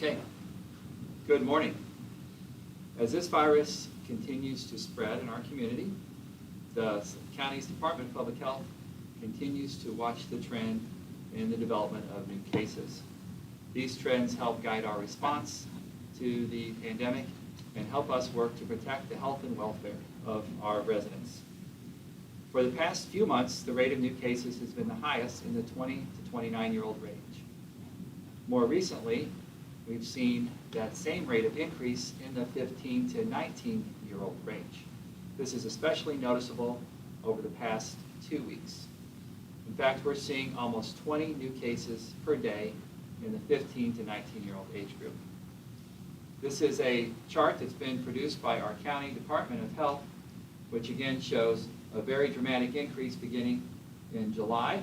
Okay, good morning. As this virus continues to spread in our community, the county's Department of Public Health continues to watch the trend in the development of new cases. These trends help guide our response to the pandemic and help us work to protect the health and welfare of our residents. For the past few months, the rate of new cases has been the highest in the 20 to 29-year-old range. More recently, we've seen that same rate of increase in the 15 to 19-year-old range. This is especially noticeable over the past 2 weeks. In fact, we're seeing almost 20 new cases per day in the 15 to 19-year-old age group. This is a chart that's been produced by our County Department of Health, which again shows a very dramatic increase beginning in July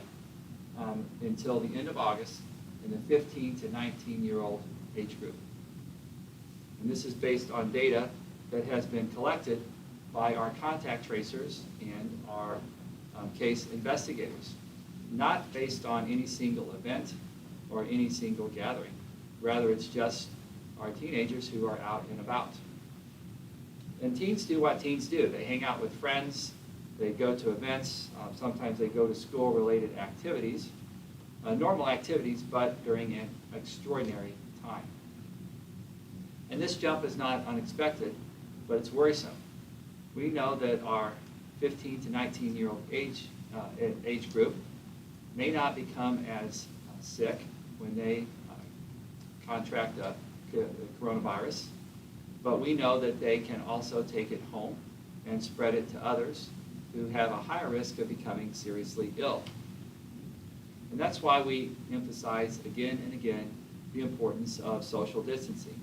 until the end of August in the 15 to 19-year-old age group. And this is based on data that has been collected by our contact tracers and our case investigators, not based on any single event or any single gathering. Rather, it's just our teenagers who are out and about. And teens do what teens do. They hang out with friends, they go to events, sometimes they go to school-related activities, normal activities, but during an extraordinary time. And this jump is not unexpected, but it's worrisome. We know that our 15 to 19-year-old age group may not become as sick when they contract the coronavirus, but we know that they can also take it home and spread it to others who have a higher risk of becoming seriously ill. And that's why we emphasize again and again the importance of social distancing.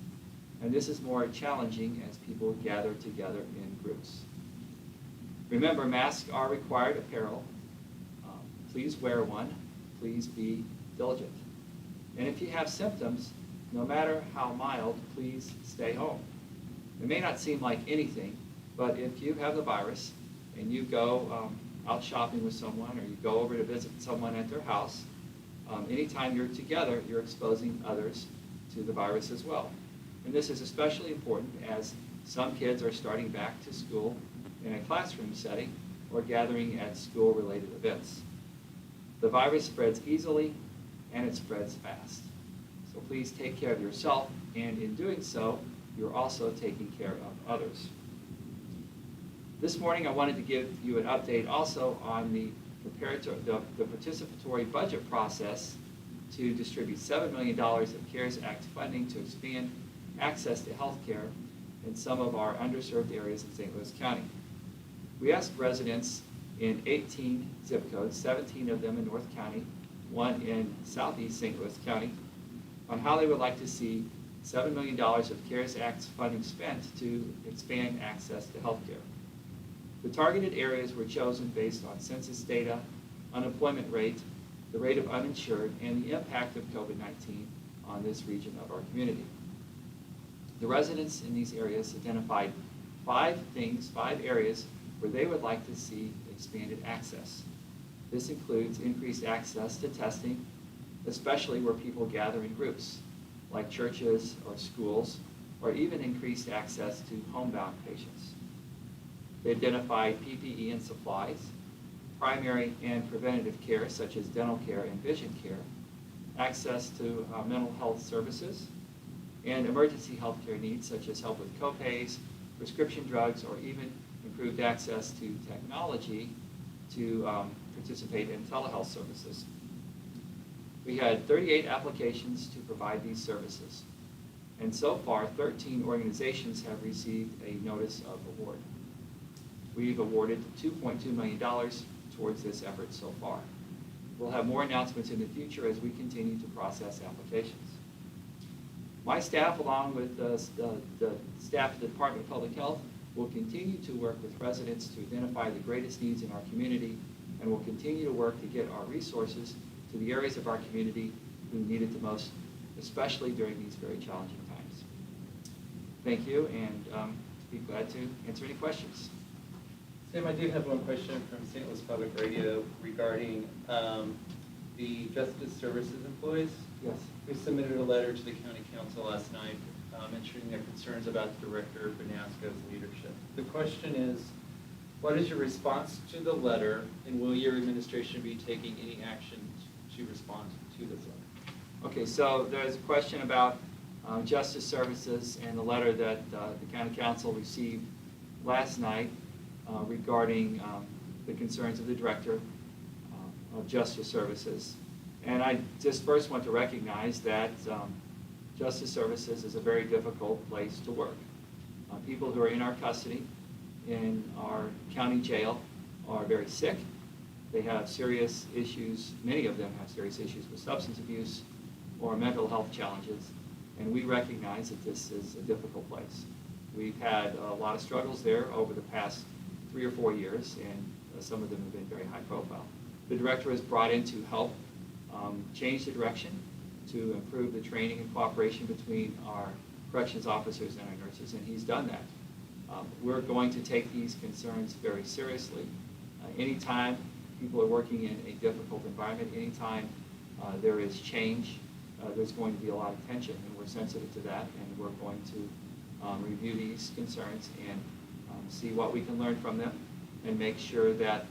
And this is more challenging as people gather together in groups. Remember, masks are required apparel. Please wear one. Please be diligent. And if you have symptoms, no matter how mild, please stay home. It may not seem like anything, but if you have the virus and you go out shopping with someone or you go over to visit someone at their house, anytime you're together, you're exposing others to the virus as well. And this is especially important as some kids are starting back to school in a classroom setting or gathering at school-related events. The virus spreads easily and it spreads fast. So please take care of yourself, and in doing so, you're also taking care of others. This morning I wanted to give you an update also on the participatory budget process to distribute $7 million of CARES Act funding to expand access to health care in some of our underserved areas in St. Louis County. We asked residents in 18 zip codes, 17 of them in North County, one in southeast St. Louis County, on how they would like to see $7 million of CARES Act funding spent to expand access to health care. The targeted areas were chosen based on census data, unemployment rate, the rate of uninsured, and the impact of COVID-19 on this region of our community. The residents in these areas identified 5 areas where they would like to see expanded access. This includes increased access to testing, especially where people gather in groups, like churches or schools, or even increased access to homebound patients. They identified PPE and supplies, primary and preventative care such as dental care and vision care, access to mental health services, and emergency health care needs such as help with co-pays, prescription drugs, or even improved access to technology to participate in telehealth services. We had 38 applications to provide these services, and so far 13 organizations have received a notice of award. We've awarded $2.2 million towards this effort so far. We'll have more announcements in the future as we continue to process applications. My staff, along with the staff of the Department of Public Health, will continue to work with residents to identify the greatest needs in our community, and will continue to work to get our resources to the areas of our community who need it the most, especially during these very challenging times. Thank you, and be glad to answer any questions. Sam, I do have one question from St. Louis Public Radio regarding the Justice Services employees Yes. who submitted a letter to the county council last night mentioning their concerns about Director Banasco's leadership. The question is, what is your response to the letter, and will your administration be taking any action to respond to this letter? Okay, so there's a question about Justice Services and the letter that the County Council received last night regarding the concerns of the Director of Justice Services. And I just first want to recognize that Justice Services is a very difficult place to work. People who are in our custody, in our county jail, are very sick. They have serious issues, many of them have serious issues with substance abuse or mental health challenges, and we recognize that this is a difficult place. We've had a lot of struggles there over the past 3 or 4 years, and some of them have been very high profile. The Director is brought in to help change the direction, to improve the training and cooperation between our corrections officers and our nurses, and he's done that. We're going to take these concerns very seriously. Anytime people are working in a difficult environment, anytime there is change, there's going to be a lot of tension, and we're sensitive to that, and we're going to review these concerns and see what we can learn from them and make sure that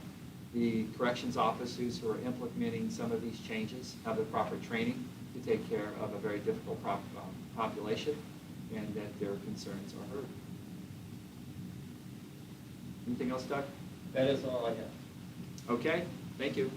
the corrections officers who are implementing some of these changes have the proper training to take care of a very difficult population, and that their concerns are heard. Anything else, Doug? That is all I have. Okay, thank you.